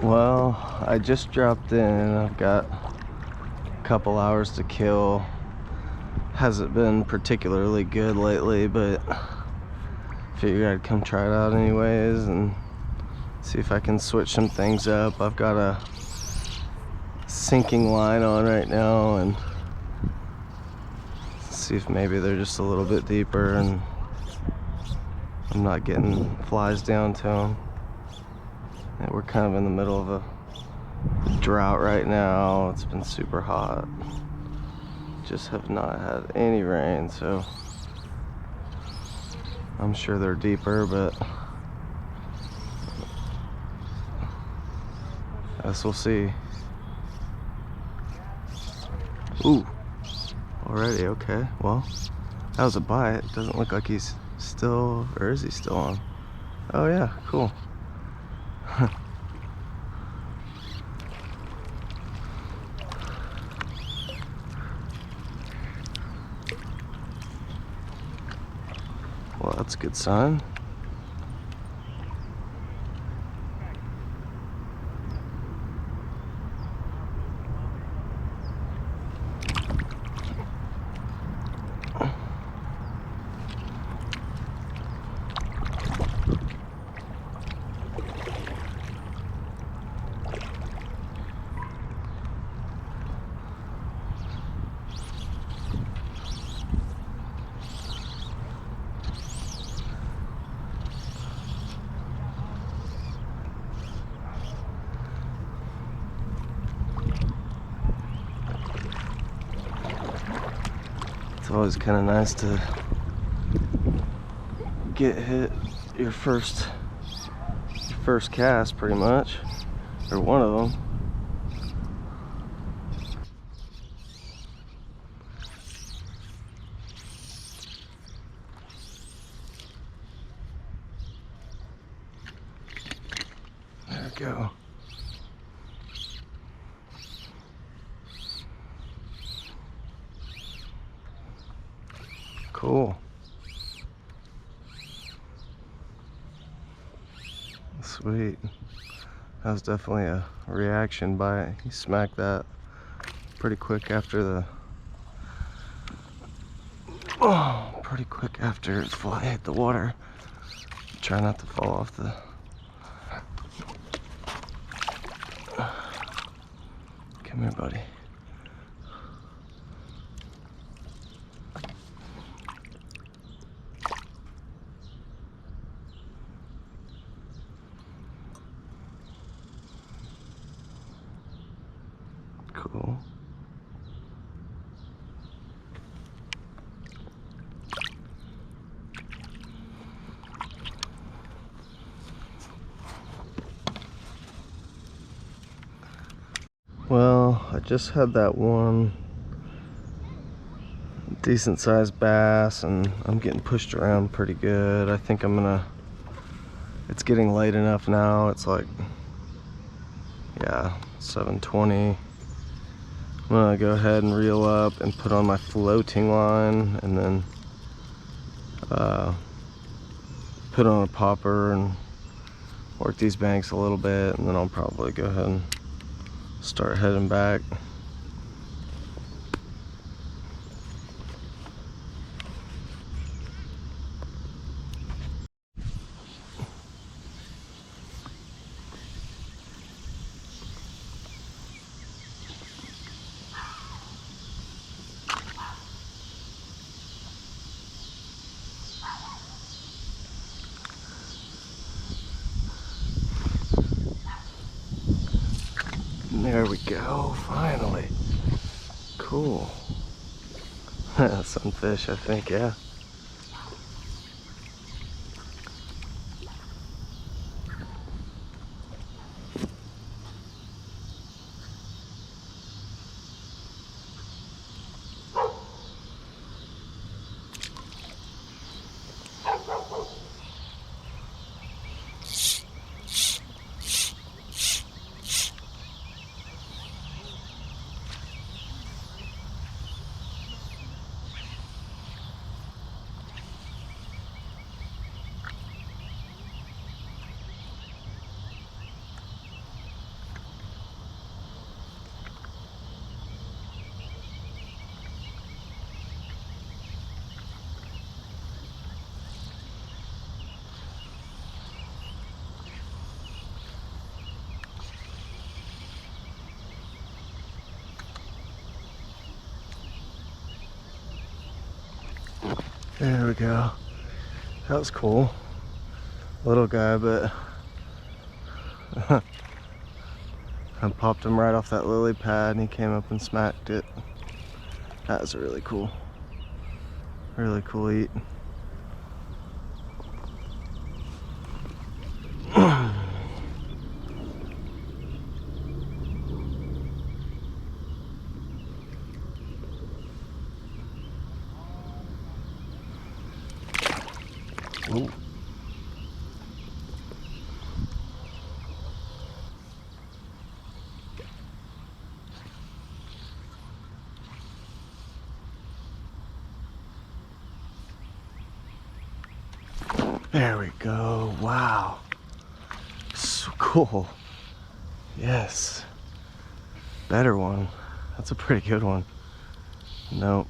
Well, I just dropped in. I've got a couple hours to kill. Hasn't been particularly good lately, but figured I'd come try it out anyways and see if I can switch some things up. I've got a sinking line on right now and see if maybe they're just a little bit deeper and I'm not getting flies down to them. And we're kind of in the middle of a drought right now. It's been super hot. Just have not had any rain, so I'm sure they're deeper, but I guess we'll see. Ooh, already, okay. Well, that was a bite. Doesn't look like he's still, or is he still on? Oh yeah, cool. Well, that's a good sign. It's always kind of nice to get hit your first cast, pretty much, or one of them. There we go. Cool. Sweet. That was definitely a reaction bite. He smacked that pretty quick after pretty quick after his fly hit the water. Try not to fall off the. Come here, buddy. Cool. Well, I just had that one decent sized bass and I'm getting pushed around pretty good. I think it's getting late enough now. It's like, yeah, 7:20. I'm gonna go ahead and reel up and put on my floating line and then put on a popper and work these banks a little bit, and then I'll probably go ahead and start heading back. There we go, finally. Cool. Sunfish, I think, yeah. There we go. That was cool. Little guy, but I popped him right off that lily pad and he came up and smacked it. That was really cool eat. Ooh. There we go. Wow. So cool. Yes. Better one. That's a pretty good one. Nope.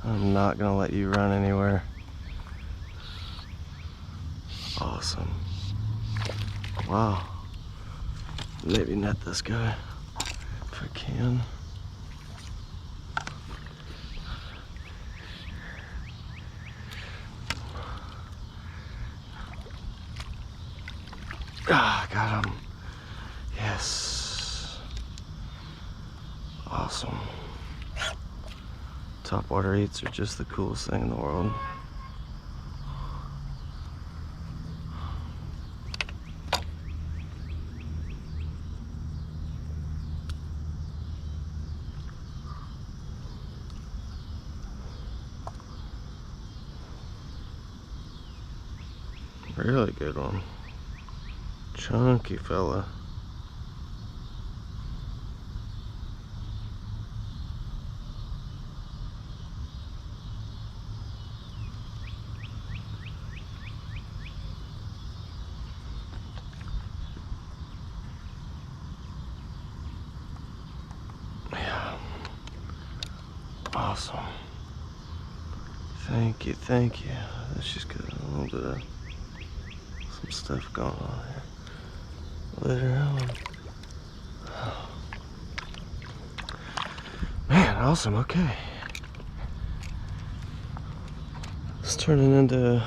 I'm not gonna let you run anywhere. Awesome. Wow. Maybe net this guy if I can. Ah, got him. Yes. Awesome. Topwater eats are just the coolest thing in the world. Really good one. Chunky fella. Yeah. Awesome. Thank you, thank you. Let's just get a little bit of some stuff going on here later on. Man, awesome. Okay, it's turning into a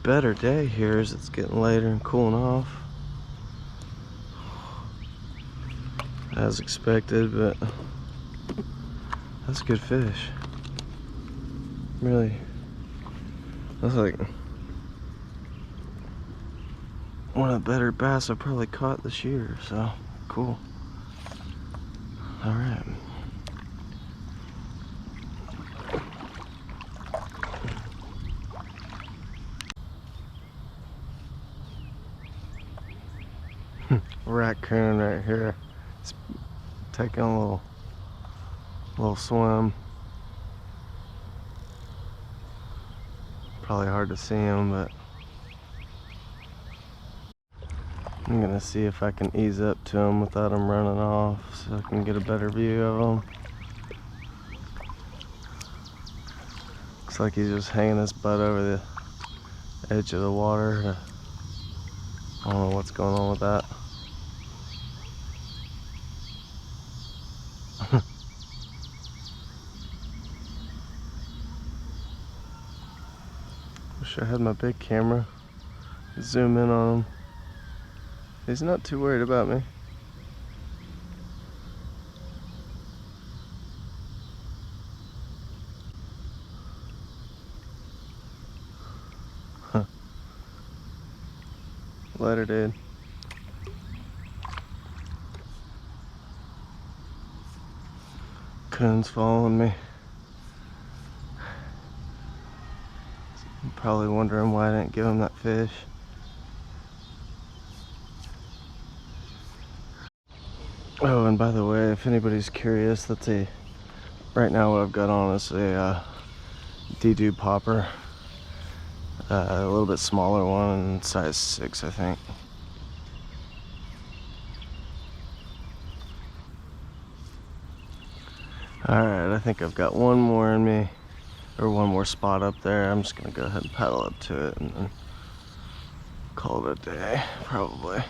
better day here as it's getting later and cooling off as expected, but that's a good fish. Really, that's like one of the better bass I've probably caught this year, so cool. All right. Raccoon right here. It's taking a little swim. Probably hard to see him, but I'm gonna see if I can ease up to him without him running off so I can get a better view of him. Looks like he's just hanging his butt over the edge of the water. I don't know what's going on with that. Wish I had my big camera. Zoom in on him. He's not too worried about me. Huh. Later, dude. Coon's following me. I'm probably wondering why I didn't give him that fish. Oh, and by the way, if anybody's curious, that's right now what I've got on is a Dedeaux popper. A little bit smaller one, size 6, I think. Alright, I think I've got one more in me, or one more spot up there. I'm just gonna go ahead and paddle up to it and then call it a day, probably.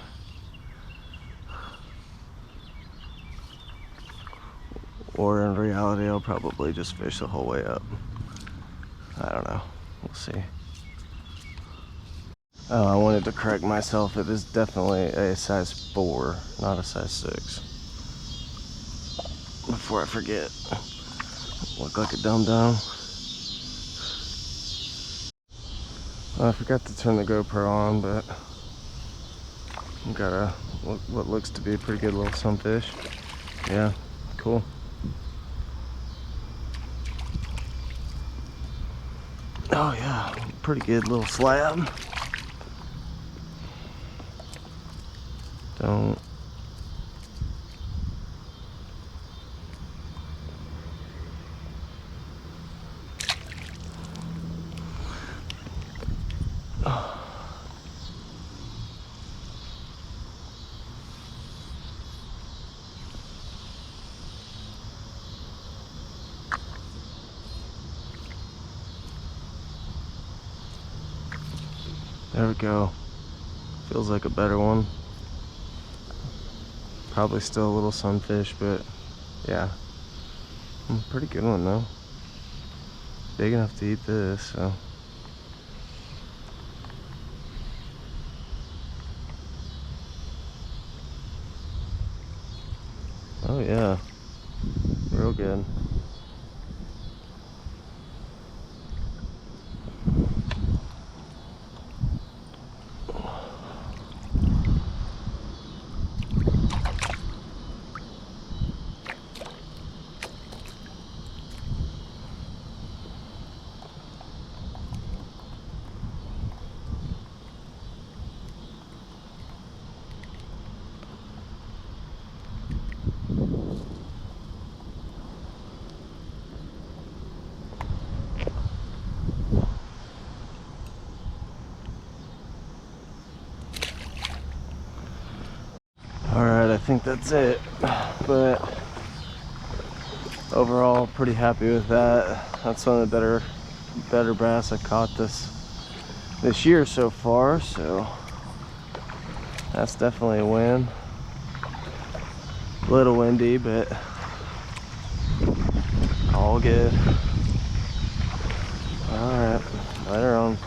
Or in reality, I'll probably just fish the whole way up. I don't know. We'll see. Oh, I wanted to correct myself. It is definitely a size 4, not a size 6. Before I forget. Look like a dum-dum. I forgot to turn the GoPro on, but got a what looks to be a pretty good little sunfish. Yeah, cool. Oh yeah, pretty good little slab. Don't. There we go. Feels like a better one. Probably still a little sunfish, but yeah. Pretty good one though. Big enough to eat this, so. Oh yeah. Real good. Alright, I think that's it. But overall, pretty happy with that. That's one of the better bass I caught this year so far, so that's definitely a win. A little windy, but all good. Alright, later on.